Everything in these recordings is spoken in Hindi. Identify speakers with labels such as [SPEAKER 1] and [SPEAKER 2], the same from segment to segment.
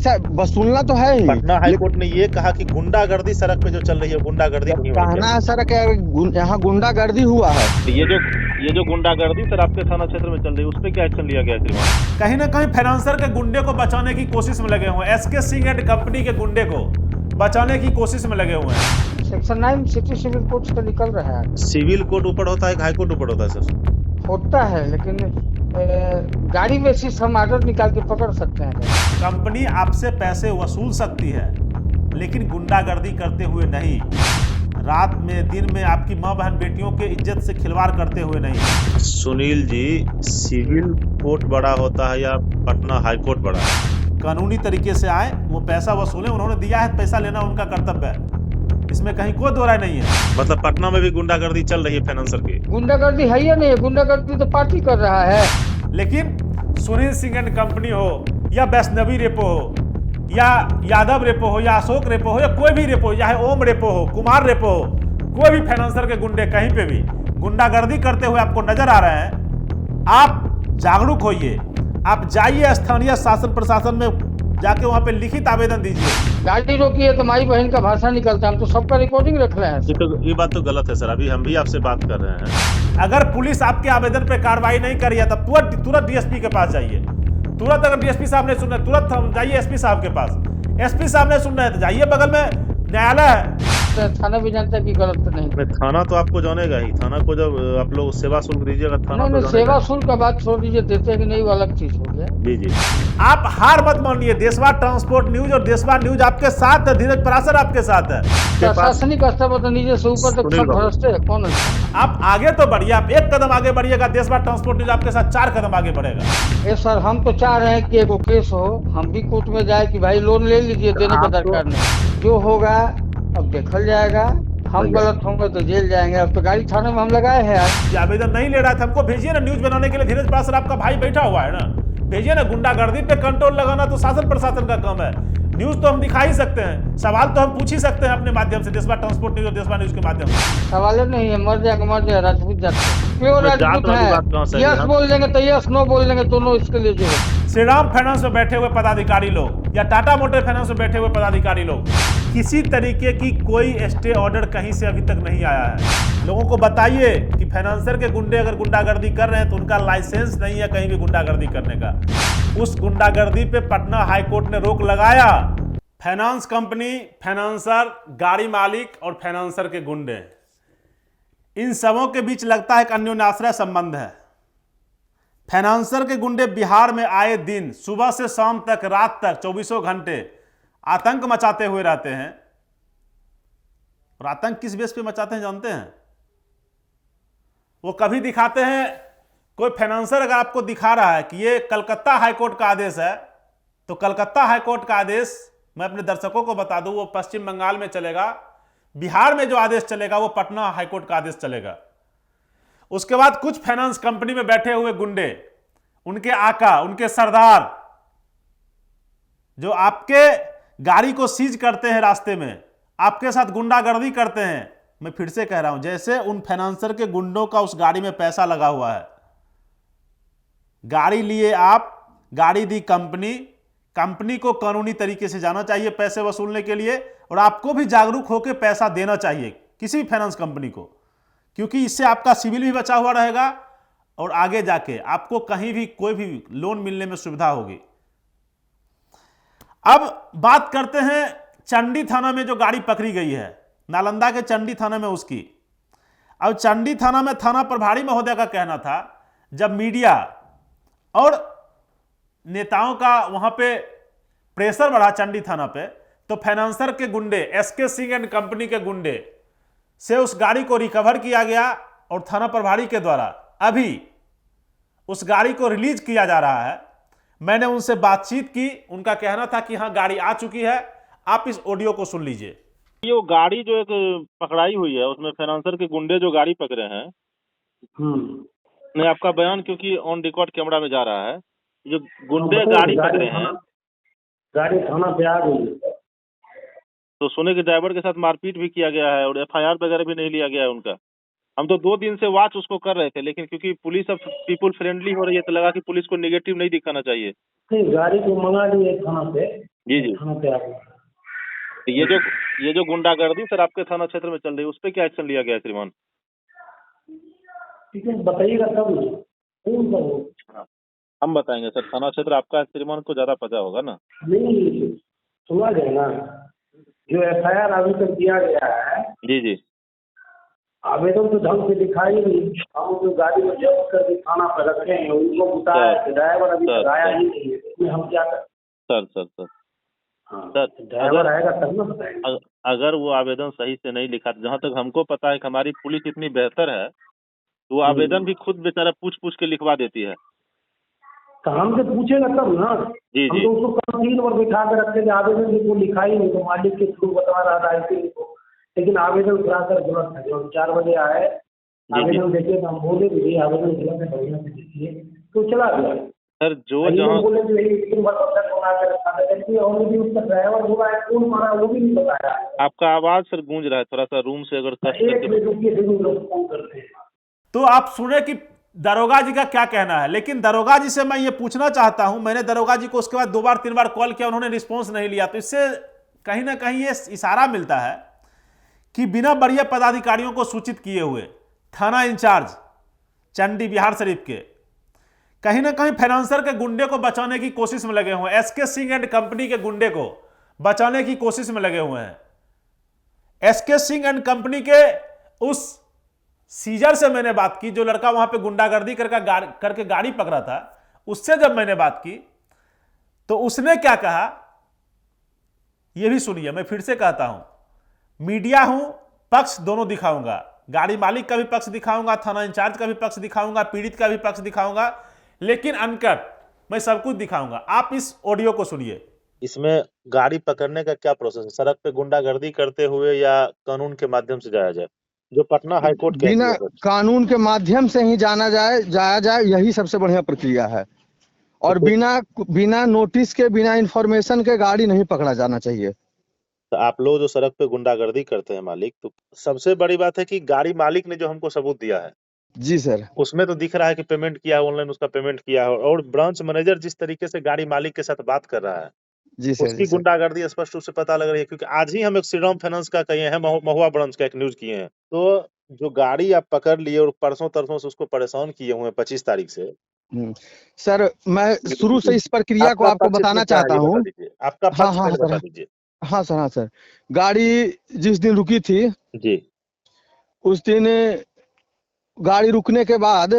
[SPEAKER 1] पैसा वसूलना तो है ही।
[SPEAKER 2] पटना हाई कोर्ट ने ये कहा कि गुंडागर्दी सड़क पे जो चल रही है गुंडागर्दी नहीं होनी
[SPEAKER 1] कहना
[SPEAKER 2] चाहिए।
[SPEAKER 1] है सर कि यहाँ गुंडागर्दी हुआ है।
[SPEAKER 2] ये जो गुंडागर्दी सर आपके थाना क्षेत्र में चल रही है उस पर क्या एक्शन लिया गया श्रीमान?
[SPEAKER 3] कहीं ना कहीं फाइनेंसर के गुंडे को बचाने की कोशिश में लगे हुए हैं, एसके सिंह एंड कंपनी के गुंडे को बचाने की कोशिश में लगे हुए हैं।
[SPEAKER 4] सेक्शन 9 सिटी सिविल कोर्ट से निकल रहा है।
[SPEAKER 2] सिविल कोर्ट ऊपर होता है, हाई कोर्ट ऊपर होता है सर?
[SPEAKER 4] होता है, लेकिन गाड़ी बेसिस हम आर्डर निकाल के पकड़ सकते हैं।
[SPEAKER 3] कंपनी आपसे पैसे वसूल सकती है लेकिन गुंडागर्दी करते हुए नहीं, रात में दिन में आपकी माँ बहन बेटियों के इज्जत से खिलवाड़ करते हुए नहीं।
[SPEAKER 2] सुनील जी, सिविल कोर्ट बड़ा होता है या पटना हाई कोर्ट बड़ा है?
[SPEAKER 3] कानूनी तरीके से आए, वो पैसा वसूलें, उन्होंने दिया है, पैसा लेना उनका कर्तव्य है, इसमें कहीं कोई दो राय नहीं है।
[SPEAKER 2] मतलब पटना में भी गुंडागर्दी चल रही है फाइनेंसर की?
[SPEAKER 4] गुंडागर्दी है या नहीं? गुंडागर्दी तो पार्टी कर रहा है।
[SPEAKER 3] लेकिन सुनील सिंह एंड कंपनी हो या वैष्णवी रेपो हो या यादव रेपो हो या अशोक रेपो हो या कोई भी रेपो हो, चाहे ओम रेपो हो, कुमार रेपो हो, कोई भी फाइनेंसर के गुंडे कहीं पे भी गुंडागर्दी करते हुए आपको नजर आ रहे हैं, आप जागरूक होइए, आप जाइए स्थानीय शासन प्रशासन में जाके वहां पे लिखित आवेदन दीजिए।
[SPEAKER 4] गाड़ी रोकी है तो माई बहन का भाषा निकलता है, हम तो सबका रिकॉर्डिंग रख रहे हैं।
[SPEAKER 2] ये बात तो गलत है सर, अभी हम भी आपसे बात कर रहे हैं।
[SPEAKER 3] अगर पुलिस आपके आवेदन पे कार्रवाई नहीं कर रही है तब तुरंत डीएसपी के पास जाइए। तुरंत अगर डीएसपी साहब ने सुन रहे तुरंत हम जाइए एसपी साहब के पास। एसपी साहब ने सुन रहे तो जाइए, बगल में न्यायालय है।
[SPEAKER 4] थाना भी जानता है कि गलत तो नहीं।
[SPEAKER 2] थाना तो आपको जानेगा ही, थाना को जब आप लोग सेवा शुल्क दीजिएगा थाना
[SPEAKER 4] नहीं, सेवा शुल्क का बात छोड़ दीजिए, देते हैं कि नहीं वो अलग चीज हो गया।
[SPEAKER 2] जी जी।
[SPEAKER 3] आप हार मत मानिए, देशवार ट्रांसपोर्ट न्यूज और देशवार न्यूज आपके साथ है, धीरज पराशर आपके साथ है।
[SPEAKER 4] प्रशासनिक स्तर पर तो नीचे से ऊपर तक सब भ्रष्ट है, कौन है?
[SPEAKER 3] आप आगे तो बढ़िए, आप एक कदम आगे बढ़िएगा, देशवार ट्रांसपोर्ट न्यूज आपके साथ 4 कदम आगे बढ़ेगा।
[SPEAKER 4] ये सर, हम तो चाह रहे हैं कि एगो केस हो, हम भी कोर्ट में जाए कि भाई लोन ले लीजिए, देने का दरकार नहीं, जो होगा अब देखल जाएगा। हम गलत होंगे तो जेल जाएंगे। अब तो गाड़ी थाने में हम लगाए हैं आज।
[SPEAKER 3] आवेदन नहीं ले रहा था, हमको भेजिए ना न्यूज बनाने के लिए, धीरज पराशर आपका भाई बैठा हुआ है ना, भेजिए ना। गुंडागर्दी पे कंट्रोल लगाना तो शासन प्रशासन का काम है, न्यूज तो हम दिखा ही सकते हैं, सवाल तो हम पूछ ही सकते हैं अपने माध्यम से, देशवार ट्रांसपोर्ट न्यूज और देशवार न्यूज के माध्यम से।
[SPEAKER 4] सवाल नहीं है, मर जाए राजपूत जाते प्योर राजपूत है। यस बोल देंगे तो यस, नो बोल देंगे तो नो, इसके लिए जो है।
[SPEAKER 3] श्रीराम फाइनेंस में बैठे हुए पदाधिकारी लोग या टाटा मोटर फाइनेंस में बैठे हुए पदाधिकारी लोग, किसी तरीके की कोई स्टे ऑर्डर कहीं से अभी तक नहीं आया है। लोगों को बताइए कि फाइनेंसर के गुंडे अगर गुंडागर्दी कर रहे हैं तो उनका लाइसेंस नहीं है कहीं भी गुंडागर्दी करने का। उस गुंडागर्दी पे पटना हाई कोर्ट ने रोक लगाया। फाइनेंस कंपनी, फाइनेंसर, गाड़ी मालिक और फाइनेंसर के गुंडे, इन सबों के बीच लगता है एक अन्योन्याश्रय संबंध है। फाइनेंसर के गुंडे बिहार में आए दिन सुबह से शाम तक, रात तक, 24 घंटे आतंक मचाते हुए रहते हैं। और आतंक किस बेस पे मचाते हैं जानते हैं? वो कभी दिखाते हैं, कोई फाइनेंसर अगर आपको दिखा रहा है कि ये कलकत्ता हाईकोर्ट का आदेश है, तो कलकत्ता हाईकोर्ट का आदेश मैं अपने दर्शकों को बता दूं, वो पश्चिम बंगाल में चलेगा। बिहार में जो आदेश चलेगा वो पटना हाईकोर्ट का आदेश चलेगा। उसके बाद कुछ फाइनेंस कंपनी में बैठे हुए गुंडे, उनके आका, उनके सरदार, जो आपके गाड़ी को सीज करते हैं, रास्ते में आपके साथ गुंडागर्दी करते हैं। मैं फिर से कह रहा हूं, जैसे उन फाइनेंसर के गुंडों का उस गाड़ी में पैसा लगा हुआ है, गाड़ी लिए आप, गाड़ी दी कंपनी, कंपनी को कानूनी तरीके से जाना चाहिए पैसे वसूलने के लिए, और आपको भी जागरूक होकर पैसा देना चाहिए किसी भी फाइनेंस कंपनी को, क्योंकि इससे आपका सिविल भी बचा हुआ रहेगा और आगे जाके आपको कहीं भी कोई भी लोन मिलने में सुविधा होगी। अब बात करते हैं चंडी थाना में जो गाड़ी पकड़ी गई है, नालंदा के चंडी थाना में उसकी। अब चंडी थाना में थाना प्रभारी महोदय का कहना था, जब मीडिया और नेताओं का वहां पे प्रेशर बढ़ा चंडी थाना पे, तो फाइनेंसर के गुंडे, एसके सिंह एंड कंपनी के गुंडे से उस गाड़ी को रिकवर किया गया और थाना प्रभारी के द्वारा अभी उस गाड़ी को रिलीज किया जा रहा है। मैंने उनसे बातचीत की, उनका कहना था कि हाँ गाड़ी आ चुकी है। आप इस ऑडियो को सुन लीजिए।
[SPEAKER 2] ये वो गाड़ी जो एक पकड़ाई हुई है उसमें फाइनेंसर के गुंडे जो गाड़ी पकड़े हैं, नहीं आपका बयान क्योंकि ऑन रिकॉर्ड कैमरा में जा रहा है, जो गुंडे गाड़ी पकड़े हैं,
[SPEAKER 5] गाड़ी थाना पे आ गई है,
[SPEAKER 2] तो सुने कि ड्राइवर के साथ मारपीट भी किया गया है और एफआईआर वगैरह भी नहीं लिया गया है उनका। हम तो 2 दिन से वॉच उसको कर रहे थे, लेकिन क्योंकि पुलिस अब पीपुल फ्रेंडली हो रही है तो लगा कि पुलिस को नेगेटिव नहीं दिखाना चाहिए।
[SPEAKER 5] गाड़ी को मंगा लिए थाना से।
[SPEAKER 2] जी जी।
[SPEAKER 5] थाना पे आ गए।
[SPEAKER 2] तो ये जो गुंडागर्दी सर आपके थाना क्षेत्र में चल रही है, उस पर क्या एक्शन लिया गया है श्रीमान?
[SPEAKER 5] ठीक है, बताइएगा तब ना। कौन सा वो?
[SPEAKER 2] हाँ, हम बताएंगे सर, थाना क्षेत्र आपका है, श्रीमान को ज्यादा पता होगा ना।
[SPEAKER 5] नहीं, सुना जाए ना, जो FIR अभी तक दिया गया है,
[SPEAKER 2] जी जी।
[SPEAKER 5] आवेदन तो ढंग से दिखाई नहीं। हम जो गाड़ी में जब्त करके थाना पर रखे हैं उनको बताया कि ड्राइवर अभी तक आया ही नहीं है, इसमें हम क्या करें?
[SPEAKER 2] सर
[SPEAKER 5] हाँ,
[SPEAKER 2] सर,
[SPEAKER 5] ड्राइवर आएगा तब ना बताएंगे।
[SPEAKER 2] अगर वो आवेदन सही से नहीं लिखा, जहाँ तक हमको पता है कि हमारी पुलिस इतनी बेहतर है, तो वो आवेदन भी खुद बेचारा पूछ पूछ के लिखवा देती है।
[SPEAKER 5] तो हमसे पूछेगा तब ना।
[SPEAKER 2] जी
[SPEAKER 5] हम
[SPEAKER 2] जी।
[SPEAKER 5] तो उसको कल 3 बार बिठा कर रखे थे, आवेदन भी वो लिखा ही नहीं, तो मालिक के थ्रू बता रहा था ऐसे को, लेकिन आवेदन कराकर गलत है। जब 4 बजे आए आवेदन देखिए तो हम बोले भी आवेदन गलत है, बढ़िया से देखिए, तो चला गया।
[SPEAKER 2] सर जो
[SPEAKER 5] ये
[SPEAKER 2] जहाँ
[SPEAKER 5] बोले कि यही 3 बार तक बना कर रखा था, जबकि ऑलरेडी उसका ड्राइवर हुआ है, कौन मारा वो भी नहीं बताया।
[SPEAKER 2] आपका आवाज सर गूंज रहा है, थोड़ा सा रूम से अगर कट
[SPEAKER 5] एक
[SPEAKER 2] करके।
[SPEAKER 5] मिनट रुकिए, जरूर लोग फोन करते हैं।
[SPEAKER 3] तो आप सुने कि दरोगा जी का क्या कहना है, लेकिन दरोगा जी से मैं ये पूछना चाहता हूं, मैंने दरोगा जी को उसके बाद 2 बार 3 बार कॉल किया, उन्होंने रिस्पॉन्स नहीं लिया। तो इससे कहीं ना कहीं ये इशारा मिलता है कि बिना बढ़िया पदाधिकारियों को सूचित किए हुए थाना इंचार्ज चंडी बिहार शरीफ के कहीं ना कहीं फाइनेंसर के गुंडे को बचाने की कोशिश में लगे हुए हैं, SK सिंह एंड कंपनी के गुंडे को बचाने की कोशिश में लगे हुए हैं। SK सिंह एंड कंपनी के उस सीजर से मैंने बात की, जो लड़का वहां पे गुंडागर्दी करके गाड़ी पकड़ा था, उससे जब मैंने बात की तो उसने क्या कहा यह भी सुनिए। मैं फिर से कहता हूं, मीडिया हूं, पक्ष दोनों दिखाऊंगा, गाड़ी मालिक का भी पक्ष दिखाऊंगा, थाना इंचार्ज का भी पक्ष दिखाऊंगा, पीड़ित का भी पक्ष दिखाऊंगा, लेकिन अनकट मैं सब कुछ दिखाऊंगा। आप इस ऑडियो को सुनिए।
[SPEAKER 2] इसमें गाड़ी पकड़ने का क्या प्रोसेस है? सड़क पे गुंडागर्दी करते हुए या कानून के माध्यम से जाया जाए, जो पटना हाईकोर्ट कह
[SPEAKER 1] बिना
[SPEAKER 2] दिया है?
[SPEAKER 1] कानून के माध्यम से ही जाया जाए, यही सबसे बढ़िया प्रक्रिया है। और बिना नोटिस के, बिना इंफॉर्मेशन के गाड़ी नहीं पकड़ा जाना चाहिए।
[SPEAKER 2] तो आप लोग जो सड़क पे गुंडागर्दी करते हैं मालिक, तो सबसे बड़ी बात है कि गाड़ी मालिक ने जो हमको सबूत दिया है,
[SPEAKER 1] जी सर।
[SPEAKER 2] उसमें तो दिख रहा है कि पेमेंट किया है, ऑनलाइन उसका पेमेंट किया है, और ब्रांच मैनेजर जिस तरीके से गाड़ी मालिक के साथ बात कर रहा है,
[SPEAKER 1] जी सर।
[SPEAKER 2] उसकी गुंडागर्दी स्पष्ट रूप से पता लग रही है। क्योंकि आज ही हम एक श्रीराम फाइनेंस का किए हैं, महुआ ब्रांच का एक न्यूज किए हैं, तो जो गाड़ी आप पकड़ लिए और परसों तरसों से उसको परेशान किए हुए हैं 25 तारीख से।
[SPEAKER 1] सर, मैं शुरू से इस प्रक्रिया को आपको बताना चाहता हूँ।
[SPEAKER 2] आपका पक्ष पहले बता दीजिए।
[SPEAKER 1] हाँ सर। गाड़ी जिस दिन रुकी थी,
[SPEAKER 2] जी,
[SPEAKER 1] उस दिन गाड़ी रुकने के बाद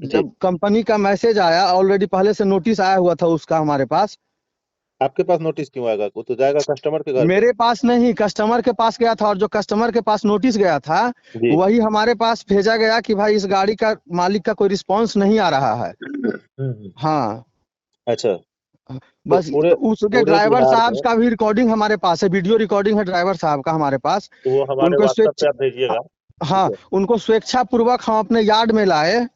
[SPEAKER 1] जब कंपनी का मैसेज आया, ऑलरेडी पहले से नोटिस आया हुआ था उसका हमारे पास।
[SPEAKER 2] आपके पास नोटिस क्यों आएगा? वो तो जाएगा कस्टमर के घर।
[SPEAKER 1] मेरे पास नहीं, कस्टमर के पास गया था, और जो कस्टमर के पास नोटिस गया था वही हमारे पास भेजा गया कि भाई इस गाड़ी का मालिक का कोई रिस्पांस नहीं आ रहा है। हाँ,
[SPEAKER 2] अच्छा।
[SPEAKER 1] बस उसके ड्राइवर साहब का भी रिकॉर्डिंग हमारे पास है, वीडियो रिकॉर्डिंग है ड्राइवर साहब का हमारे पास।
[SPEAKER 2] तो वो हमारे व्हाट्सएप पे आप भेजिएगा।
[SPEAKER 1] हाँ, उनको स्वेच्छा पूर्वक हम अपने यार्ड में लाए,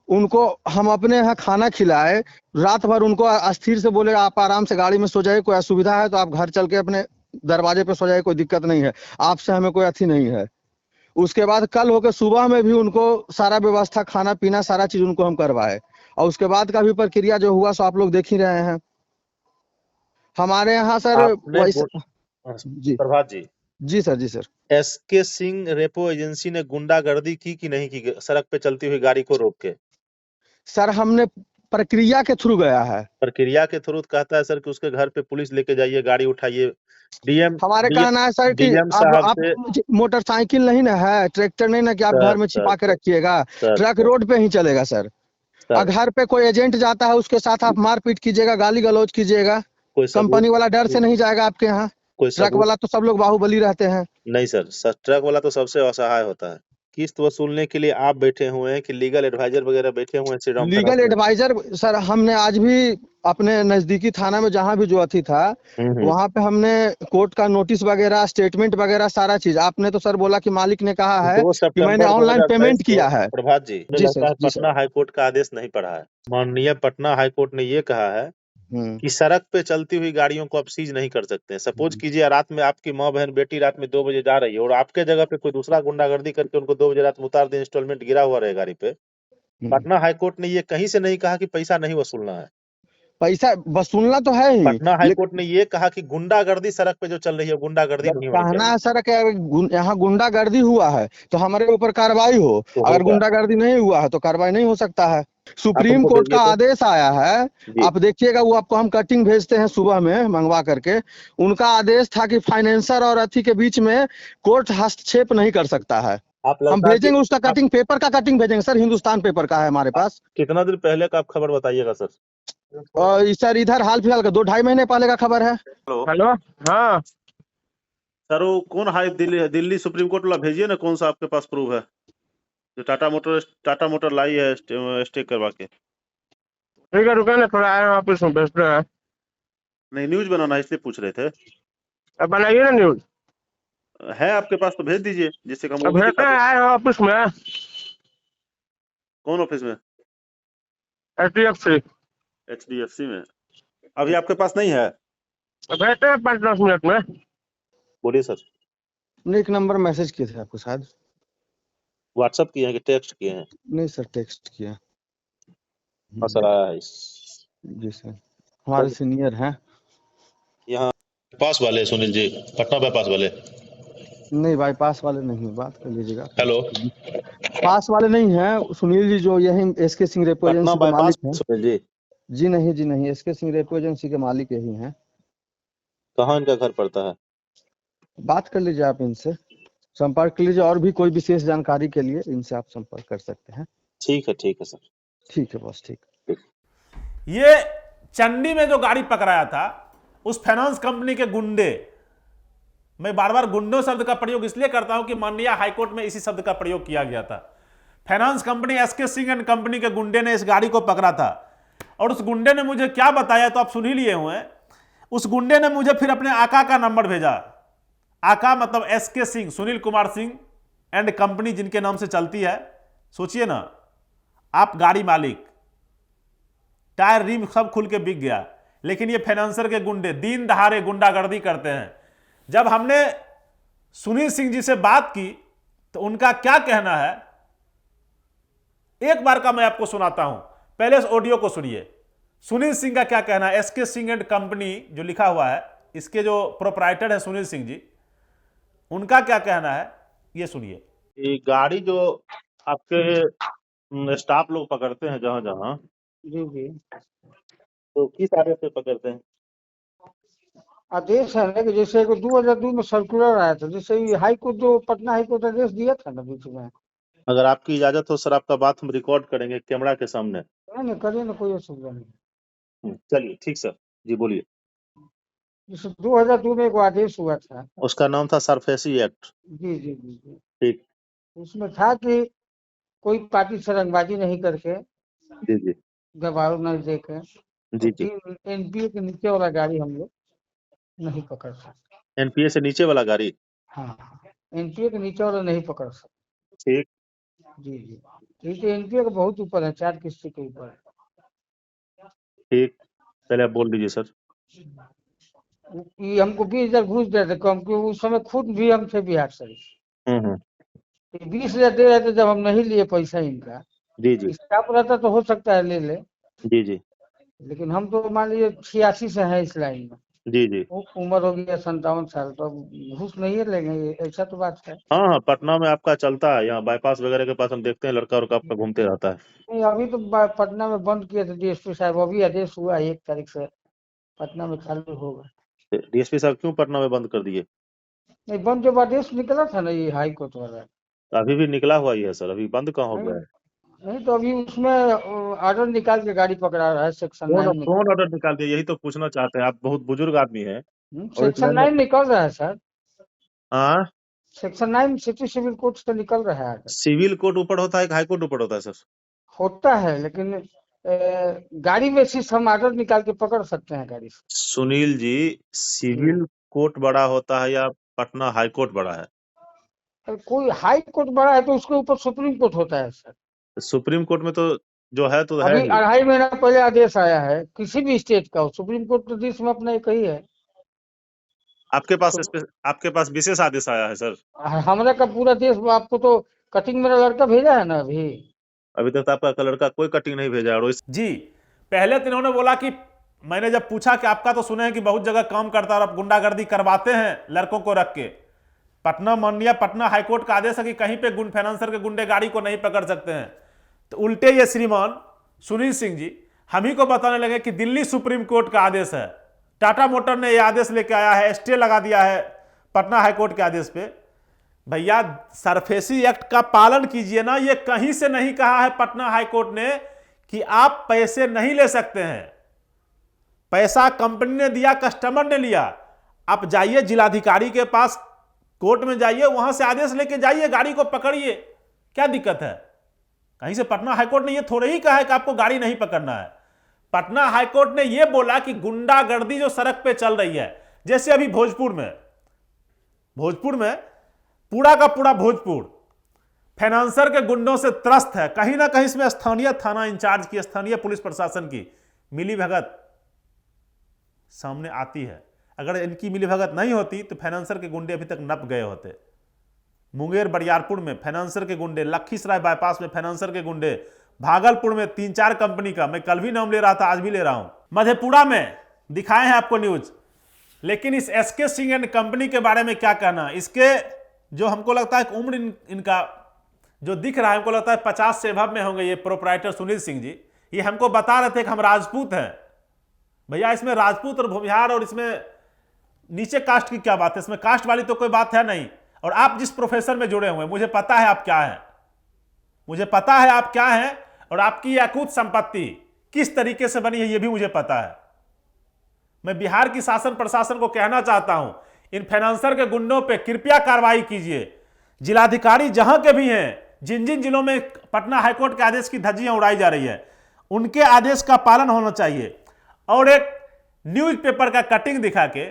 [SPEAKER 1] उनको हम अपने यहाँ खाना खिलाए, रात भर उनको अस्थिर से बोले आप आराम से गाड़ी में सो जाइए, कोई असुविधा है तो आप घर चल के अपने दरवाजे पे सो जाइए, कोई दिक्कत नहीं है, आपसे हमें कोई अथी नहीं है। उसके बाद कल होकर सुबह में भी उनको सारा व्यवस्था, खाना पीना, सारा चीज उनको हम करवाए, और उसके बाद का भी प्रक्रिया जो हुआ सो आप लोग देख ही रहे हैं हमारे यहाँ सर। जी
[SPEAKER 2] प्रभात जी।
[SPEAKER 1] जी sir.
[SPEAKER 2] SK Singh repo agency ने गुंडागर्दी की कि नहीं की सड़क पे चलती हुई गाड़ी को रोक के? सर,
[SPEAKER 1] हमने प्रक्रिया के थ्रू गया है।
[SPEAKER 2] प्रक्रिया के थ्रू कहता है सर कि उसके घर पे पुलिस लेके जाइए, गाड़ी उठाइए।
[SPEAKER 1] हमारे कहना है सर कि आप मोटरसाइकिल नहीं ना है, ट्रैक्टर नहीं ना कि आप घर में छिपा के रखिएगा, ट्रक रोड पे ही चलेगा सर। और घर पे कोई एजेंट जाता है उसके साथ आप मारपीट कीजिएगा, गाली गलौज कीजिएगा, कंपनी वाला डर से नहीं जाएगा आपके यहाँ। ट्रक वाला तो सब लोग बाहुबली रहते हैं।
[SPEAKER 2] नहीं सर, ट्रक वाला तो सबसे असहाय होता है। किस्त वसूलने के लिए आप बैठे हुए हैं कि लीगल एडवाइजर वगैरह बैठे हुए हैं?
[SPEAKER 1] लीगल एडवाइजर सर, हमने आज भी अपने नजदीकी थाना में जहाँ भी जो अथी था वहाँ पे हमने कोर्ट का नोटिस वगैरह, स्टेटमेंट वगैरह, सारा चीज। आपने तो सर बोला कि मालिक ने कहा है कि मैंने ऑनलाइन पेमेंट किया है।
[SPEAKER 2] प्रभात जी, पटना हाईकोर्ट का आदेश नहीं पढ़ा है। माननीय पटना हाईकोर्ट ने ये कहा है कि सड़क पे चलती हुई गाड़ियों को आप सीज नहीं कर सकते हैं। सपोज कीजिए रात में आपकी माँ बहन बेटी रात में 2 बजे जा रही है और आपके जगह पे कोई दूसरा गुंडागर्दी करके उनको 2 बजे रात में उतार दे, इंस्टॉलमेंट गिरा हुआ रहे गाड़ी पे। पटना हाईकोर्ट ने ये कहीं से नहीं कहा कि पैसा नहीं वसूलना है।
[SPEAKER 1] पैसा वसूलना तो है ही,
[SPEAKER 2] पटना हाई कोर्ट ने ये कहा कि गुंडागर्दी सड़क पे जो चल रही है गुंडागर्दी
[SPEAKER 1] जब
[SPEAKER 2] नहीं होनी
[SPEAKER 1] कहना
[SPEAKER 2] चाहिए।
[SPEAKER 1] है सर कि अगर यहाँ गुंडागर्दी हुआ है तो हमारे ऊपर कार्रवाई हो,
[SPEAKER 2] तो
[SPEAKER 1] अगर
[SPEAKER 2] होगा।
[SPEAKER 1] गुंडागर्दी नहीं हुआ है तो कार्रवाई नहीं हो सकता है। सुप्रीम
[SPEAKER 2] हमको
[SPEAKER 1] कोर्ट का
[SPEAKER 2] भेजिए तो।
[SPEAKER 1] आदेश आया है,
[SPEAKER 2] जी।
[SPEAKER 1] आप देखिएगा, वो आपको हम कटिंग भेजते हैं सुबह में मंगवा करके। उनका आदेश था कि फाइनेंसर और अथी के बीच में कोर्ट हस्तक्षेप नहीं कर सकता है।
[SPEAKER 2] आप
[SPEAKER 1] हम
[SPEAKER 2] ललकार
[SPEAKER 1] भेजेंगे उसका कटिंग, पेपर का कटिंग भेजेंगे सर, हिंदुस्तान पेपर का है हमारे पास।
[SPEAKER 2] कितना दिन पहले का आप खबर बताइएगा सर।
[SPEAKER 1] और सर इधर हाल फिलहाल का 2-2.5 महीने पहले का खबर है।
[SPEAKER 4] हेलो, हाँ
[SPEAKER 2] सर वो कौन हाई दिल्ली सुप्रीम कोर्ट वाला भेजिए ना, कौन सा आपके पास प्रूफ है जो टाटा मोटर लाई है स्टे करवा के।
[SPEAKER 4] ठीक है, रुके ना थोड़ा, आए ऑफिस में व्यस्त है।
[SPEAKER 2] नहीं न्यूज बनाना है इसलिए पूछ रहे थे।
[SPEAKER 4] अब बनाइए ना न्यूज।
[SPEAKER 2] है आपके पास तो भेज दीजिए जिससे हम वो
[SPEAKER 4] अब
[SPEAKER 2] भी
[SPEAKER 4] भेजते
[SPEAKER 2] दिखा
[SPEAKER 4] हैं,
[SPEAKER 2] दें।
[SPEAKER 4] आए ऑफिस में,
[SPEAKER 2] कौन ऑफिस में?
[SPEAKER 4] HDFC।
[SPEAKER 2] HDFC में। अभी आपके पास नहीं है?
[SPEAKER 4] भेजते हैं 5-10 मिनट में।
[SPEAKER 2] बोलिए सर।
[SPEAKER 1] एक नंबर मैसेज किए थे आपको शायद।
[SPEAKER 2] व्हाट्सएप किए हैं कि टेक्स्ट किए हैं?
[SPEAKER 1] नहीं सर, टेक्स्ट किया।
[SPEAKER 2] हाँ सर आया है।
[SPEAKER 1] जी सर, हमारे सीनियर हैं।
[SPEAKER 2] यहाँ पास वाले सुनील जी, पटना बाईपास वाले।
[SPEAKER 1] नहीं बाईपास वाले नहीं, बात कर लीजिएगा।
[SPEAKER 2] हेलो।
[SPEAKER 1] पास वाले नहीं हैं सुनील जी, जो यही SK Singh repo
[SPEAKER 2] Patna
[SPEAKER 1] agency के
[SPEAKER 2] बाईपास
[SPEAKER 1] मालिक हैं।
[SPEAKER 2] सुनील जी।
[SPEAKER 1] जी नहीं, SK सिंह रेपो एजेंसी के मालिक यही हैं।
[SPEAKER 2] कहाँ इनका घर पड़ता है?
[SPEAKER 1] बात कर लीजिए, आप इनसे संपर्क कर लीजिए, और भी कोई विशेष जानकारी के लिए इनसे आप संपर्क कर सकते हैं।
[SPEAKER 2] ठीक है सर।
[SPEAKER 1] ठीक है बॉस, ठीक।
[SPEAKER 3] ये चंडी में जो गाड़ी पकड़ाया था उस फाइनेंस कंपनी के गुंडे, मैं बार बार गुंडों शब्द का प्रयोग इसलिए करता हूं कि माननीय हाईकोर्ट में इसी शब्द का प्रयोग किया गया था। Finance company SK Singh and company के गुंडे ने इस गाड़ी को पकड़ा था, और उस गुंडे ने मुझे क्या बताया तो आप सुन ही लिए हुए। उस गुंडे ने मुझे फिर अपने आका का नंबर भेजा। आका मतलब SK Singh, Sunil Kumar Singh and company जिनके नाम से चलती है। सोचिए ना, आप गाड़ी मालिक, टायर रिम सब खुल के बिक गया, लेकिन ये फाइनेंसर के गुंडे दिन दहाड़े गुंडागर्दी करते हैं। जब हमने सुनील सिंह जी से बात की तो उनका क्या कहना है, एक बार का मैं आपको सुनाता हूं, पहले इस ऑडियो को सुनिए। सुनील सिंह का क्या कहना है, SK सिंह एंड कंपनी जो लिखा हुआ है, इसके जो प्रोप्राइटर है सुनील सिंह जी, उनका क्या कहना है ये सुनिए।
[SPEAKER 2] ये गाड़ी जो आपके स्टाफ लोग पकड़ते हैं जहां जहां,
[SPEAKER 4] जी,
[SPEAKER 2] तो किस आदेश से पकड़ते हैं?
[SPEAKER 4] आदेश है ना कि जैसे 2002 में सर्कुलर आया था, जैसे ये हाई कोर्ट जो पटना हाई कोर्ट आदेश दिया था ना बीच में।
[SPEAKER 2] अगर आपकी इजाजत हो सर, आपका बात हम रिकॉर्ड करेंगे कैमरा के सामने।
[SPEAKER 4] नहीं करिए ना, कोई असुविधा नहीं।
[SPEAKER 2] चलिए ठीक सर जी, बोलिए।
[SPEAKER 4] जैसे 2002 में एक आदेश हुआ था,
[SPEAKER 2] उसका नाम था सरफेसी एक्ट।
[SPEAKER 4] जी।
[SPEAKER 2] ठीक।
[SPEAKER 4] उसमें था कि कोई पार्टी से रंगबाजी नहीं करके,
[SPEAKER 2] जी
[SPEAKER 4] दबाव नहीं देके,
[SPEAKER 2] जी।
[SPEAKER 4] NPA के नीचे वाला गाड़ी हम लोग नहीं पकड़ सकते।
[SPEAKER 2] NPA से नीचे वाला गाड़ी?
[SPEAKER 4] हाँ, NPA के नीचे वाला नहीं पकड़ सकते।
[SPEAKER 2] ठीक।
[SPEAKER 4] जी, ये तो NPA के बहुत ऊपर है, 4 किस्ती के ऊपर है।
[SPEAKER 2] ठीक, पहले आप बोल दीजिए सर।
[SPEAKER 4] ये हमको 20,000 घूस दे थे, क्योंकि उस समय खुद भी हम थे बिहार से। 20,000 दे रहे थे, जब हम नहीं लिए पैसा इनका।
[SPEAKER 2] जी
[SPEAKER 4] स्टाफ रहता तो हो सकता है ले ले,
[SPEAKER 2] जी।
[SPEAKER 4] लेकिन हम तो मान लीजिए 86 से हैं इस लाइन में।
[SPEAKER 2] जी।
[SPEAKER 4] उम्र हो गया 57 साल, तो अब घूस नहीं लेंगे, ऐसा तो बात है।
[SPEAKER 2] हाँ, पटना में आपका चलता है, यहाँ बाईपास वगैरह के पास हम देखते हैं लड़का आपका घूमते रहता है।
[SPEAKER 4] नहीं, अभी तो पटना में बंद किए थे DSP साहब, अभी आदेश हुआ 1 तारीख से पटना में चालू होगा।
[SPEAKER 2] DSP साहब क्यों पटना में बंद कर दिए?
[SPEAKER 4] नहीं, बंद जब आदेश निकला था ना ये हाई कोर्ट वाला,
[SPEAKER 2] अभी भी निकला हुआ ही है सर, अभी बंद कहाँ हो गया है?
[SPEAKER 4] नहीं तो अभी उसमें ऑर्डर निकाल के गाड़ी पकड़ा रहा है, सेक्शन 9 में।
[SPEAKER 2] कौन ऑर्डर निकाल दिया, यही तो पूछना चाहते हैं, आप बहुत बुजुर्ग आदमी है।
[SPEAKER 4] सेक्शन 9 निकल रहा है सर,
[SPEAKER 2] हाँ,
[SPEAKER 4] सेक्शन 9 सिटी सिविल कोर्ट से निकल रहा है।
[SPEAKER 2] सिविल कोर्ट ऊपर होता है कि हाई कोर्ट ऊपर होता है सर?
[SPEAKER 4] होता है, लेकिन गाड़ी बेसिस हम ऑर्डर निकाल के पकड़ सकते हैं गाड़ी से।
[SPEAKER 2] सुनील जी, सिविल कोर्ट बड़ा होता है या पटना हाई कोर्ट बड़ा है?
[SPEAKER 4] कोई हाई कोर्ट बड़ा है तो उसके ऊपर सुप्रीम कोर्ट होता है सर।
[SPEAKER 2] सुप्रीम कोर्ट में तो जो है तो है
[SPEAKER 4] अभी
[SPEAKER 2] ही।
[SPEAKER 4] 2.5 महीना पहले आदेश आया है किसी भी स्टेट का, सुप्रीम कोर्ट तो देश में अपना एक ही है।
[SPEAKER 2] आपके पास विशेष आदेश आया है सर?
[SPEAKER 4] हमारा का पूरा देश, आपको तो कटिंग मेरा लड़का भेजा है ना
[SPEAKER 2] अभी तक आपका लड़का कोई कटिंग नहीं भेजा है।
[SPEAKER 3] जी, पहले तो इन्होंने बोला कि मैंने जब पूछा कि आपका तो सुने हैं कि बहुत जगह काम करता है और आप गुंडागर्दी करवाते हैं लड़कों को रख के, माननीय पटना हाईकोर्ट का आदेश है कि कहीं पे फाइनेंसर के गुंडे गाड़ी को नहीं पकड़ सकते हैं, तो उल्टे ये श्रीमान सुनील सिंह जी हम ही को बताने लगे कि दिल्ली सुप्रीम कोर्ट का आदेश है, टाटा मोटर ने यह आदेश लेके आया है, स्टे लगा दिया है पटना हाईकोर्ट के आदेश पे। भैया सरफेसी एक्ट का पालन कीजिए ना, ये कहीं से नहीं कहा है पटना हाईकोर्ट ने कि आप पैसे नहीं ले सकते हैं। पैसा कंपनी ने दिया, कस्टमर ने लिया। आप जाइए जिलाधिकारी के पास, कोर्ट में जाइए, वहां से आदेश लेके जाइए, गाड़ी को पकड़िए, क्या दिक्कत है। कहीं से पटना हाईकोर्ट ने यह थोड़े ही कहा है कि आपको गाड़ी नहीं पकड़ना है। पटना हाईकोर्ट ने यह बोला कि गुंडागर्दी जो सड़क पे चल रही है, जैसे अभी भोजपुर में पूरा का पूरा भोजपुर फाइनेंसर के गुंडों से त्रस्त है। कहीं ना कहीं इसमें स्थानीय थाना इंचार्ज की, स्थानीय पुलिस प्रशासन की मिलीभगत सामने आती है। अगर इनकी मिलीभगत नहीं होती तो फाइनेंसर के गुंडे अभी तक नप गए होते। मुंगेर बरियारपुर में फाइनेंसर के गुंडे, लखीसराय बाईपास में फाइनेंसर के गुंडे, भागलपुर में 3-4 कंपनी का, मैं कल भी नाम ले रहा था, आज भी ले रहा हूं, मधेपुरा में दिखाए हैं आपको न्यूज। लेकिन इस एसके सिंह एंड कंपनी के बारे में क्या कहना, इसके जो हमको लगता है कि उम्र इनका जो दिख रहा है, हमको लगता है 50 से अबव में होंगे ये प्रोप्राइटर सुनील सिंह जी। ये हमको बता रहे थे कि हम राजपूत हैं। भैया इसमें राजपूत और भूमिहार और इसमें नीचे कास्ट की क्या बात है, इसमें कास्ट वाली तो कोई बात है नहीं। और आप जिस प्रोफेशन में जुड़े हुए हैं, मुझे पता है आप क्या हैं, मुझे पता है आप क्या हैं, और आपकी अकूत संपत्ति किस तरीके से बनी है ये भी मुझे पता है। मैं बिहार की शासन प्रशासन को कहना चाहता हूं, इन फाइनेंसर के गुंडों पे कृपया कार्रवाई कीजिए। जिलाधिकारी जहां के भी हैं, जिन जिन जिलों में पटना हाईकोर्ट के आदेश की धज्जियां उड़ाई जा रही है, उनके आदेश का पालन होना चाहिए। और एक न्यूज़पेपर का कटिंग दिखा के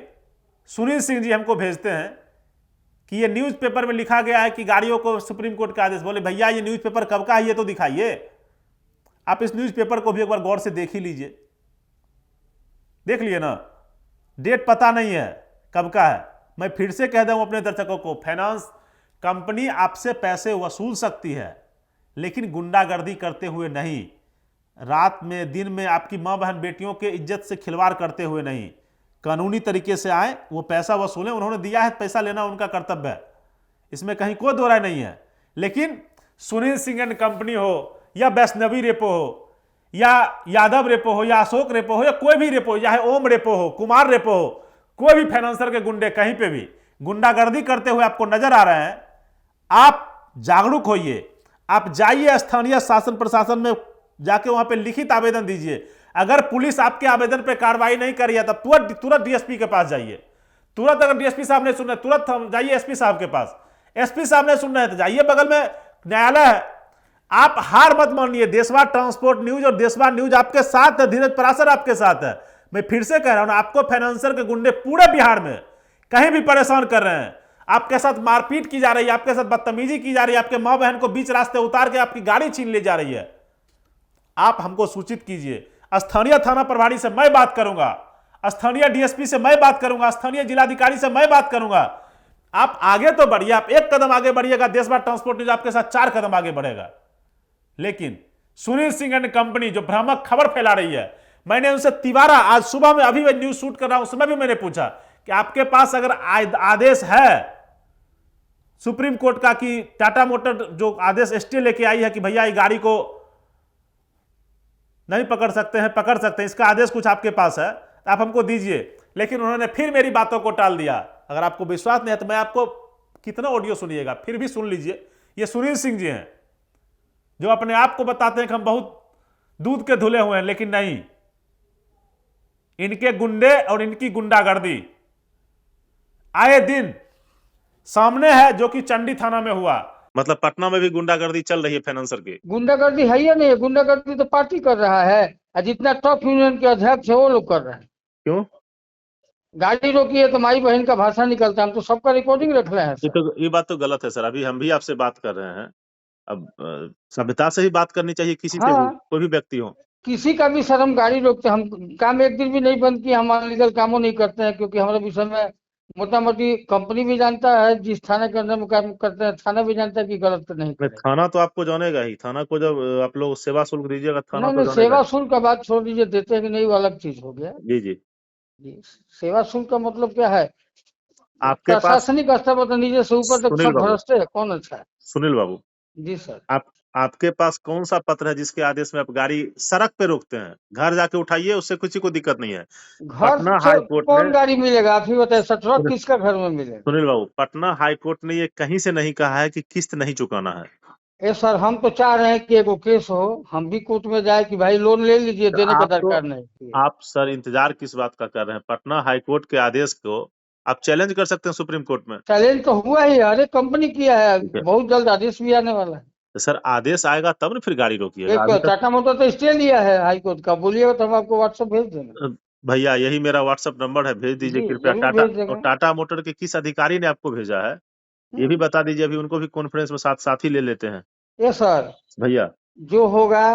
[SPEAKER 3] सुनील सिंह जी हमको भेजते हैं कि ये न्यूज़पेपर में लिखा गया है कि गाड़ियों को सुप्रीम कोर्ट का आदेश। बोले भैया ये न्यूज़पेपर कब का है ये तो दिखाइए। आप इस न्यूज़पेपर को भी एक बार गौर से देख ही लीजिए, देख लिए ना, डेट पता नहीं है कब का है। मैं फिर से कह दूं अपने दर्शकों को, फाइनेंस कंपनी आपसे पैसे वसूल सकती है लेकिन गुंडागर्दी करते हुए नहीं, रात में दिन में आपकी मां बहन बेटियों के इज्जत से खिलवाड़ करते हुए नहीं। कानूनी तरीके से आए, वो पैसा वसूलें, उन्होंने दिया है, पैसा लेना उनका कर्तव्य है, इसमें कहीं कोई दो राय नहीं है। लेकिन सुनील सिंह एंड कंपनी हो या वैष्णवी रेपो हो या यादव रेपो हो या अशोक रेपो हो या कोई भी रेपो हो, चाहे ओम रेपो हो, कुमार रेपो हो, कोई भी फाइनेंसर के गुंडे कहीं पे भी गुंडागर्दी करते हुए आपको नजर आ रहे हैं, आप जागरूक होइए। आप जाइए स्थानीय शासन प्रशासन में जाके वहां पे लिखित आवेदन दीजिए। अगर पुलिस आपके आवेदन पे कार्रवाई नहीं कर रही है तब तुरंत डीएसपी के पास जाइए। तुरंत अगर डीएसपी साहब ने सुनना है तुरंत जाइए एसपी साहब के पास। एसपी साहब ने सुनना है तो जाइए, बगल में न्यायालय है। आप हार मत मानिए। देशवा ट्रांसपोर्ट न्यूज और देशवा न्यूज आपके साथ है, धीरज पराशर आपके साथ है। मैं फिर से कह रहा हूं, आपको फाइनेंसर के गुंडे पूरे बिहार में कहीं भी परेशान कर रहे हैं, आपके साथ मारपीट की जा रही है, आपके साथ बदतमीजी की जा रही है, आपके मां बहन को बीच रास्ते उतार के आपकी गाड़ी छीन ले जा रही है, आप हमको सूचित कीजिए। स्थानीय थाना प्रभारी से मैं बात करूंगा, स्थानीय डीएसपी से मैं बात करूंगा, स्थानीय जिलाधिकारी से मैं बात करूंगा। आप आगे तो बढ़िए, आप एक कदम आगे बढ़िएगा, देशभर ट्रांसपोर्ट न्यूज आपके साथ 4 कदम आगे बढ़ेगा। लेकिन सुनील सिंह एंड कंपनी जो भ्रामक खबर फैला रही है, मैंने उनसे तिवारा आज सुबह में अभी मैं न्यूज शूट कर रहा हूं, उस समय भी मैंने पूछा कि आपके पास अगर आदेश है सुप्रीम कोर्ट का कि टाटा मोटर जो आदेश स्टे लेके आई है कि भैया ये गाड़ी को नहीं पकड़ सकते हैं, पकड़ सकते हैं, इसका आदेश कुछ आपके पास है तो आप हमको दीजिए। लेकिन उन्होंने फिर मेरी बातों को टाल दिया। अगर आपको विश्वास नहीं है तो मैं आपको कितना ऑडियो सुनिएगा, फिर भी सुन लीजिए। ये सुनील सिंह जी हैं जो अपने आप को बताते हैं कि हम बहुत दूध के धुले हुए हैं, लेकिन नहीं, इनके गुंडे और इनकी गुंडागर्दी आए दिन सामने है, जो कि चंडी थाना में हुआ।
[SPEAKER 2] मतलब पटना में भी गुंडागर्दी चल रही है फाइनेंसर की।
[SPEAKER 4] गुंडागर्दी है या नहीं? गुंडागर्दी तो पार्टी कर रहा है, और जितना टॉप यूनियन के अध्यक्ष है वो लोग कर रहे हैं।
[SPEAKER 2] क्यों?
[SPEAKER 4] गाड़ी रोकी है तो माई बहन का भाषा निकलता है, हम तो सबका रिकॉर्डिंग रख रहे हैं सर।
[SPEAKER 2] ये बात तो गलत है सर। अभी हम भी आपसे बात कर रहे हैं, अब सभ्यता से ही बात करनी चाहिए, किसी से भी, कोई भी व्यक्ति हो।
[SPEAKER 4] किसी का भी शर्म, गाड़ी रोकते हम काम एक दिन भी नहीं बंद किया। हम अनलीगल कामों नहीं करते हैं, क्योंकि हमारे विषय में मोटा मोटी कंपनी भी जानता है, जिस थाने के अंदर में काम करते हैं थाना भी जानता है कि गलत तो नहीं
[SPEAKER 2] नहीं,
[SPEAKER 4] करेगा।
[SPEAKER 2] थाना तो आपको जानेगा ही, थाना को जब आप लोग सेवा शुल्क दीजिएगा थाना
[SPEAKER 4] नहीं
[SPEAKER 2] तो
[SPEAKER 4] नहीं,
[SPEAKER 2] जानेगा
[SPEAKER 4] सेवा
[SPEAKER 2] ही।
[SPEAKER 4] शुल्क का बात छोड़ दीजिए, देते हैं कि नहीं वो अलग चीज हो गया।
[SPEAKER 2] जी जी।
[SPEAKER 4] जी, सेवा शुल्क का मतलब क्या है?
[SPEAKER 2] आपके पास
[SPEAKER 4] प्रशासनिक स्तर पर तो नीचे से ऊपर तक
[SPEAKER 2] सुनील
[SPEAKER 4] सब
[SPEAKER 2] बाबू,
[SPEAKER 4] भ्रष्ट है, कौन अच्छा है?
[SPEAKER 2] सुनील बाबू,
[SPEAKER 4] जी सर।
[SPEAKER 2] आपके पास कौन सा पत्र है जिसके आदेश में आप गाड़ी सड़क पे रोकते हैं? घर जाके उठाइए, उससे किसी को दिक्कत नहीं है।
[SPEAKER 4] घर
[SPEAKER 2] पटना
[SPEAKER 4] से
[SPEAKER 2] हाई कोर्ट ने
[SPEAKER 4] कौन गाड़ी मिलेगा? आप ही बताए, सत्रह
[SPEAKER 2] सुनील
[SPEAKER 4] किसका घर में मिलेगा?
[SPEAKER 2] सुनील बाबू, पटना हाई कोर्ट ने ये कहीं से नहीं कहा है कि किस्त नहीं चुकाना है।
[SPEAKER 4] ए सर, हम तो चाह रहे हैं कि एगो केस हो, हम भी कोर्ट में जाए कि भाई लोन ले लीजिए, देने का
[SPEAKER 2] आप तो
[SPEAKER 4] दरकार नहीं।
[SPEAKER 2] आप सर इंतजार किस बात का कर रहे हैं? पटना हाई कोर्ट के आदेश को आप चैलेंज कर सकते हैं सुप्रीम कोर्ट में।
[SPEAKER 4] चैलेंज तो हुआ ही, हर एक कंपनी किया है,
[SPEAKER 2] ठीक है,
[SPEAKER 4] बहुत जल्द आदेश भी आने वाला है।
[SPEAKER 2] तो सर आदेश आएगा तब ना फिर गाड़ी रोकिएगा।
[SPEAKER 4] एक
[SPEAKER 2] अभी तक
[SPEAKER 4] टाटा मोटर तो स्टे लिया है हाई कोर्ट का, बोलिएगा तो हम आपको व्हाट्सएप भेज देंगे।
[SPEAKER 2] भैया यही मेरा व्हाट्सएप नंबर है, भेज दीजिए
[SPEAKER 4] जी
[SPEAKER 2] कृपया।
[SPEAKER 4] जरूर
[SPEAKER 2] टाटा
[SPEAKER 4] भेज
[SPEAKER 2] और
[SPEAKER 4] देंगे।
[SPEAKER 2] टाटा मोटर के किस अधिकारी ने आपको भेजा है ये भी बता दीजिए, अभी उनको भी कॉन्फ्रेंस में साथ ही ले लेते हैं।
[SPEAKER 4] ये सर,
[SPEAKER 2] भैया
[SPEAKER 4] जो होगा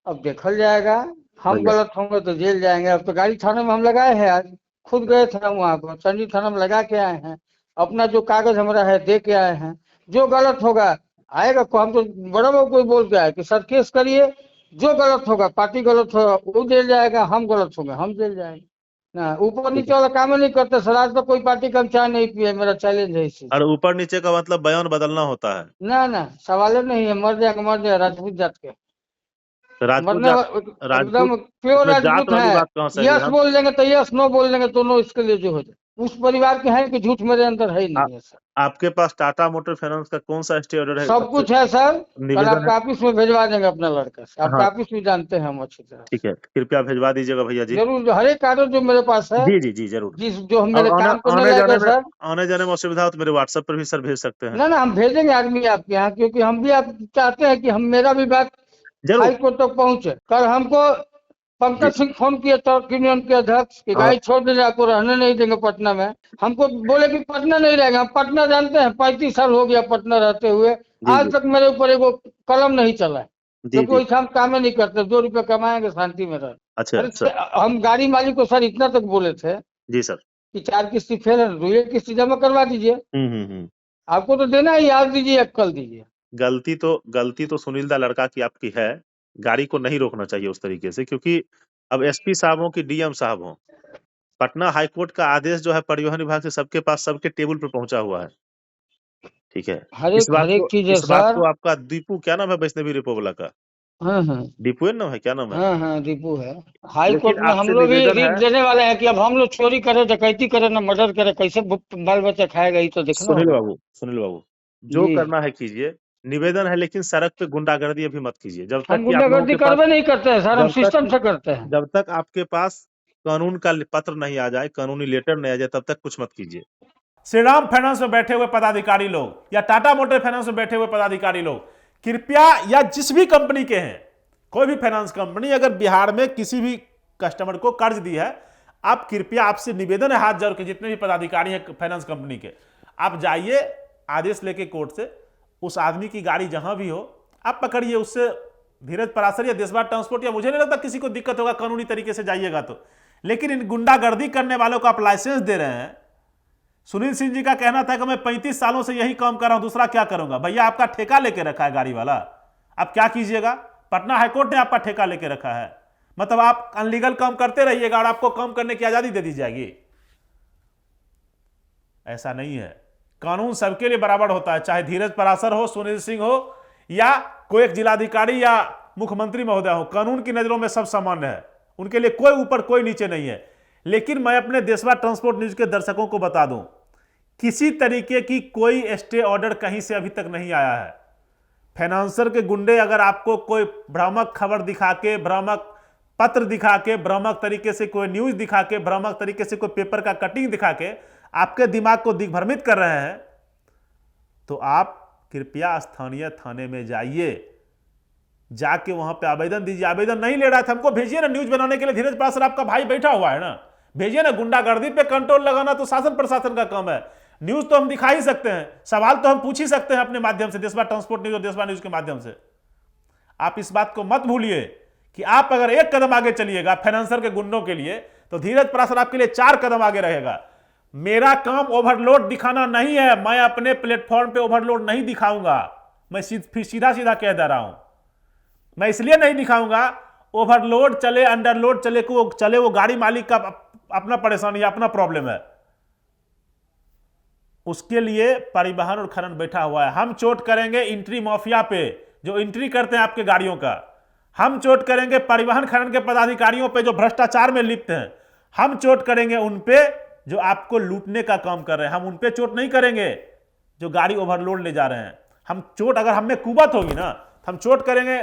[SPEAKER 4] अब देखल जाएगा, हम
[SPEAKER 2] भैया
[SPEAKER 4] गलत होंगे तो जेल जाएंगे। अब तो गाड़ी थाने में हम लगाए हैं, आज खुद गए थे हम वहाँ पर, चंडी थाना में लगा के आए हैं, अपना जो कागज हमारा है दे के आए हैं। जो गलत होगा आएगा, को हम तो बड़ा बाबू कोई बोल के आए कि सर केस करिए, जो गलत होगा, पार्टी गलत होगा वो जेल जाएगा, हम गलत होंगे हम जेल जाएंगे ना। ऊपर नीचे वाला काम नहीं करते सर, आज तो कोई पार्टी का चाय नहीं पिए, मेरा चैलेंज है इसी।
[SPEAKER 2] और ऊपर नीचे का मतलब बयान बदलना होता है।
[SPEAKER 4] ना ना, सवाल नहीं है, मर जाए राजपूत जात के,
[SPEAKER 2] तो राजपूत
[SPEAKER 4] मरने
[SPEAKER 2] जात,
[SPEAKER 4] एकदम
[SPEAKER 2] राजपूत
[SPEAKER 4] प्योर
[SPEAKER 2] इसमें जात
[SPEAKER 4] राजपूत
[SPEAKER 2] वाली
[SPEAKER 4] है।
[SPEAKER 2] बात कहाँ से आई
[SPEAKER 4] यस
[SPEAKER 2] हम?
[SPEAKER 4] बोल देंगे तो यस, नो बोल देंगे तो नो, इसके लिए जो हो जाए उस परिवार के हैं कि झूठ मेरे अंदर है ही
[SPEAKER 2] आ,
[SPEAKER 4] नहीं है सर।
[SPEAKER 2] आपके पास टाटा मोटर फाइनेंस का कौन सा स्टे ऑर्डर है?
[SPEAKER 4] सब
[SPEAKER 2] सबसे
[SPEAKER 4] कुछ है सर, कल
[SPEAKER 2] निवेदन
[SPEAKER 4] आपका
[SPEAKER 2] है।
[SPEAKER 4] ऑफिस में भेजवा देंगे अपना लड़का से, आपका
[SPEAKER 2] हाँ
[SPEAKER 4] ऑफिस भी जानते हैं हम अच्छी तरह
[SPEAKER 2] ठीक है, कृपया भेजवा दीजिएगा भैया
[SPEAKER 4] से।
[SPEAKER 2] जी।
[SPEAKER 4] जरूर, जो हर एक कागज जो मेरे पास है,
[SPEAKER 2] जी जी जी जरूर।
[SPEAKER 4] जिस जो हम
[SPEAKER 2] और
[SPEAKER 4] मेरे काम करने लायक है सर।
[SPEAKER 2] आने जाने में असुविधा हो तो मेरे व्हाट्सएप पर भी सर भेज सकते हैं।
[SPEAKER 4] ना ना, हम भेजेंगे आदमी आपके यहाँ, क्योंकि हम भी आप चाहते हैं कि हम मेरा भी बात
[SPEAKER 2] जरूर
[SPEAKER 4] हाई कोर्ट तक पहुंचे। कल हमको
[SPEAKER 2] जी
[SPEAKER 4] पंकज सिंह फोन किए ट्रक यूनियन के अध्यक्ष कि
[SPEAKER 2] हाँ
[SPEAKER 4] गाड़ी छोड़ देंगे, आपको रहने नहीं देंगे पटना में। हमको बोले कि पटना नहीं रहेगा, हम पटना जानते हैं, 35 साल हो गया पटना रहते हुए,
[SPEAKER 2] जी
[SPEAKER 4] आज
[SPEAKER 2] जी
[SPEAKER 4] तक मेरे ऊपर एगो कलम नहीं चला है।
[SPEAKER 2] जी
[SPEAKER 4] क्योंकि
[SPEAKER 2] जी।
[SPEAKER 4] वैसा हम काम ही नहीं करते, 2 रुपये कमाएंगे शांति में रह।
[SPEAKER 2] अच्छा
[SPEAKER 4] अरे
[SPEAKER 2] सर।
[SPEAKER 4] हम गाड़ी मालिक को सर इतना तक बोले थे
[SPEAKER 2] जी सर।
[SPEAKER 4] कि 4 किस्ती फेल है, 2 किस्ती जमा करवा दीजिए,
[SPEAKER 2] हम्म।
[SPEAKER 4] आपको तो देना ही, आज दीजिए या कल दीजिए।
[SPEAKER 2] गलती तो सुनील दा लड़का की आपकी है। गाड़ी को नहीं रोकना चाहिए उस तरीके से, क्योंकि अब एसपी साहब हो कि डीएम साहब हो, पटना हाई कोर्ट का आदेश जो है परिवहन विभाग से सबके पास, सबके टेबल पे पहुंचा हुआ है। ठीक है,
[SPEAKER 4] हर एक चीज है
[SPEAKER 2] इस बात
[SPEAKER 4] सर।
[SPEAKER 2] को आपका दीपू क्या नाम है वैष्णवी रिपोवला का?
[SPEAKER 4] हाँ।
[SPEAKER 2] दीपू है नाम है, क्या नाम है?
[SPEAKER 4] हाँ हाँ, रिपू है। हाई कोर्ट
[SPEAKER 2] लेकिन
[SPEAKER 4] में हम
[SPEAKER 2] आपसे
[SPEAKER 4] लोग भी
[SPEAKER 2] निवेदन है
[SPEAKER 4] रीट देने वाले हैं कि अब हम लोग चोरी करे, डकैती करे, ना मर्डर करे, कैसे बाल बच्चा खाएगा, ये तो देखना होगा।
[SPEAKER 2] सुनील बाबू जो
[SPEAKER 4] जी,
[SPEAKER 2] करना है कीजिए, निवेदन है, लेकिन सड़क पे गुंडागर्दी अभी मत कीजिए। जब तक
[SPEAKER 4] हम
[SPEAKER 2] कि आप लोगों
[SPEAKER 4] गुंडागर्दी
[SPEAKER 2] के पास
[SPEAKER 4] करवे नहीं करते हैं सर, हम
[SPEAKER 2] जब
[SPEAKER 4] सिस्टम
[SPEAKER 2] तक
[SPEAKER 4] से करते हैं।
[SPEAKER 2] जब तक आपके पास कानून का पत्र नहीं आ जाए, कानूनी लेटर नहीं आ जाए, तब तक कुछ मत कीजिए।
[SPEAKER 3] श्रीराम फाइनेंस में बैठे हुए पदाधिकारी लोग या टाटा मोटर फाइनेंस में बैठे हुए पदाधिकारी लोग, कृपया, या जिस भी कंपनी के हैं, कोई भी फाइनेंस कंपनी अगर बिहार में किसी भी कस्टमर को कर्ज दी है, आप कृपया, आपसे निवेदन है हाथ जोड़ के, जितने भी पदाधिकारी हैं फाइनेंस कंपनी के, आप जाइए आदेश लेके कोर्ट से, उस आदमी की गाड़ी जहां भी हो आप पकड़िए, उससे धीरज परासर या देशवार ट्रांसपोर्ट, या मुझे नहीं लगता किसी को दिक्कत होगा, कानूनी तरीके से जाइएगा तो। लेकिन इन गुंडागर्दी करने वालों को आप लाइसेंस दे रहे हैं। सुनील सिंह जी का कहना था कि मैं 35 सालों से यही काम कर रहा हूं, दूसरा क्या करूंगा। भैया आपका ठेका लेके रखा है गाड़ी वाला, आप क्या कीजिएगा? पटना हाईकोर्ट ने आपका ठेका लेके रखा है, मतलब आप अनलीगल काम करते रहिएगा और आपको काम करने की आजादी दे दी जाएगी। ऐसा नहीं है, कानून सबके लिए बराबर होता है, चाहे धीरज परासर हो, सुनील सिंह हो, या कोई एक जिलाधिकारी या मुख्यमंत्री महोदय हो, कानून की नजरों में सब सामान्य है, उनके लिए कोई ऊपर कोई नीचे नहीं है। लेकिन मैं अपने देशवा ट्रांसपोर्ट न्यूज के दर्शकों को बता दूं, किसी तरीके की कोई स्टे ऑर्डर कहीं से अभी तक नहीं आया है। फाइनेंसर के गुंडे अगर आपको कोई भ्रामक खबर दिखा के, भ्रामक पत्र दिखा के, भ्रामक तरीके से कोई न्यूज दिखा के, भ्रामक तरीके से कोई पेपर का कटिंग दिखा के आपके दिमाग को दिग्भ्रमित कर रहे हैं, तो आप कृपया स्थानीय थाने में जाइए, जाके वहां पे आवेदन दीजिए। आवेदन नहीं ले रहा था, हमको भेजिए ना न्यूज बनाने के लिए। धीरज परासर आपका भाई बैठा हुआ है ना, भेजिए ना। गुंडागर्दी पे कंट्रोल लगाना तो शासन प्रशासन का काम है, न्यूज तो हम दिखा ही सकते हैं, सवाल तो हम पूछ ही सकते हैं अपने माध्यम से, देशवा ट्रांसपोर्ट न्यूज और देशवा न्यूज के माध्यम से। आप इस बात को मत भूलिए कि आप अगर 1 कदम आगे चलिएगा फाइनेंसर के गुंडों के लिए, तो धीरज परासर आपके लिए 4 कदम आगे रहेगा। मेरा काम ओवरलोड दिखाना नहीं है, मैं अपने प्लेटफॉर्म पे ओवरलोड नहीं दिखाऊंगा। मैं फिर सीधा सीधा कह दे रहा हूं, मैं इसलिए नहीं दिखाऊंगा, ओवरलोड चले अंडरलोड चले वो गाड़ी मालिक का अपना परेशानी, अपना प्रॉब्लम है, उसके लिए परिवहन और खनन बैठा हुआ है। हम चोट करेंगे एंट्री माफिया पे जो एंट्री करते हैं आपके गाड़ियों का, हम चोट करेंगे परिवहन खनन के पदाधिकारियों पे जो भ्रष्टाचार में लिप्त हैं, हम चोट करेंगे उन पे जो आपको लूटने का काम कर रहे हैं, हम उन पे चोट नहीं करेंगे जो गाड़ी ओवरलोड ले जा रहे हैं। हम चोट अगर हमें कुबत होगी ना तो हम चोट करेंगे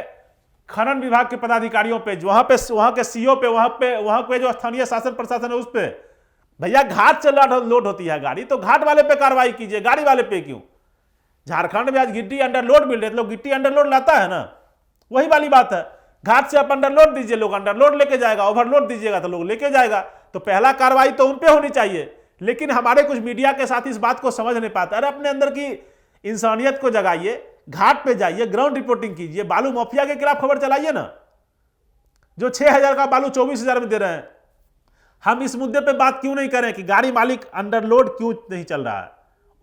[SPEAKER 3] खनन विभाग के पदाधिकारियों पे, वहां के सीओ पे, वहां पे जो स्थानीय शासन प्रशासन है उस पे। भैया घाट से लोड होती है गाड़ी, तो घाट वाले पे कार्रवाई कीजिए, गाड़ी वाले पे क्यों? झारखंड में आज गिट्टी अंडरलोड मिल रही है, लोग गिट्टी अंडरलोड लाता है ना, वही वाली बात है। घाट से आप अंडरलोड दीजिए, लोग अंडरलोड लेके जाएगा, ओवरलोड दीजिएगा तो लोग लेके जाएगा। तो पहला कार्रवाई तो उन पे होनी चाहिए। लेकिन हमारे कुछ मीडिया के साथी इस बात को समझ नहीं पाते। अरे अपने अंदर की इंसानियत को जगाइए, घाट पे जाइए, ग्राउंड रिपोर्टिंग कीजिए, बालू माफिया के खिलाफ खबर चलाइए ना, जो 6,000 का बालू 24,000 में दे रहे हैं। हम इस मुद्दे पे बात क्यों नहीं करें कि गाड़ी मालिक अंडरलोड क्यों नहीं चल रहा है,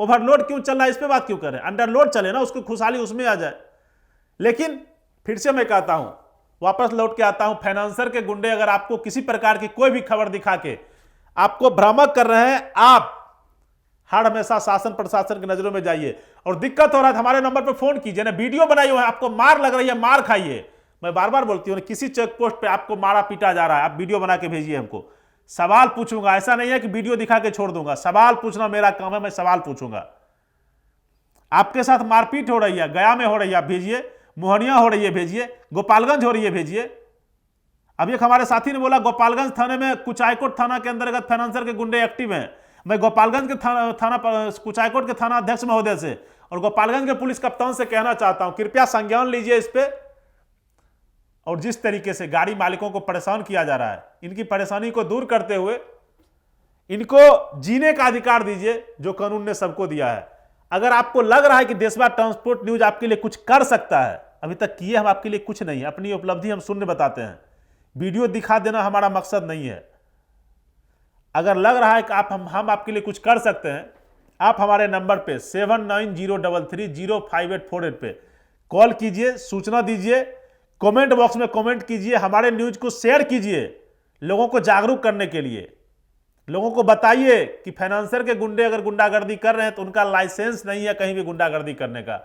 [SPEAKER 3] ओवरलोड क्यों चल रहा है, इस पे बात क्यों करें? अंडरलोड चले ना, उसकी खुशहाली उसमें आ जाए। लेकिन फिर से मैं कहता हूं, वापस लौट के आता हूं, फाइनेंसर के गुंडे अगर आपको किसी प्रकार की कोई भी खबर दिखा के आपको भ्रामक कर रहे हैं, आप हर हमेशा शासन प्रशासन की नजरों में जाइए। और दिक्कत हो रहा है हमारे नंबर पर फोन कीजिए ना, वीडियो बनाइए, आपको मार लग रही है मार खाइए। मैं बार बार बोलती हूँ, किसी चेक पोस्ट पे आपको मारा पीटा जा रहा है, आप वीडियो बना के भेजिए हमको, सवाल पूछूंगा। ऐसा नहीं है कि वीडियो दिखा के छोड़ दूंगा, सवाल पूछना मेरा काम है, मैं सवाल पूछूंगा। आपके साथ मारपीट हो रही है, गया में हो रही है, आप भेजिए, मोहनिया हो रही है भेजिए, गोपालगंज हो रही है भेजिए। अब एक हमारे साथी ने बोला गोपालगंज थाने में कुचायकोट थाना के अंतर्गत फाइनेंसर के गुंडे एक्टिव हैं। मैं गोपालगंज के थाना कुचायकोट के थाना अध्यक्ष महोदय से और गोपालगंज के पुलिस कप्तान से कहना चाहता हूं, कृपया संज्ञान लीजिए इस पे। और जिस तरीके से गाड़ी मालिकों को परेशान किया जा रहा है, इनकी परेशानी को दूर करते हुए इनको जीने का अधिकार दीजिए जो कानून ने सबको दिया है। अगर आपको लग रहा है कि देशवा ट्रांसपोर्ट न्यूज आपके लिए कुछ कर सकता है, अभी तक किए हम आपके लिए कुछ नहीं है, अपनी उपलब्धि हम शून्य बताते हैं, वीडियो दिखा देना हमारा मकसद नहीं है। अगर लग रहा है कि हम आपके लिए कुछ कर सकते हैं, आप हमारे नंबर पे 7903305848 पे कॉल कीजिए, सूचना दीजिए, कमेंट बॉक्स में कमेंट कीजिए, हमारे न्यूज को शेयर कीजिए, लोगों को जागरूक करने के लिए। लोगों को बताइए कि फाइनेंसर के गुंडे अगर गुंडागर्दी कर रहे हैं तो उनका लाइसेंस नहीं है कहीं भी गुंडागर्दी करने का।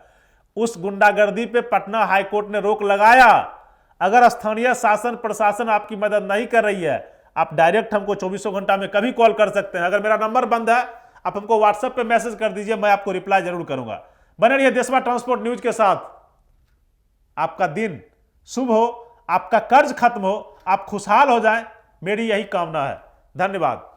[SPEAKER 3] उस गुंडागर्दी पे पटना हाईकोर्ट ने रोक लगाया। अगर स्थानीय शासन प्रशासन आपकी मदद नहीं कर रही है, आप डायरेक्ट हमको 24 घंटा में कभी कॉल कर सकते हैं। अगर मेरा नंबर बंद है, आप हमको व्हाट्सएप पे मैसेज कर दीजिए, मैं आपको रिप्लाई जरूर करूंगा। बने रहिए देशवा ट्रांसपोर्ट न्यूज के साथ। आपका दिन शुभ हो, आपका कर्ज खत्म हो, आप खुशहाल हो जाएं, मेरी यही कामना है। धन्यवाद।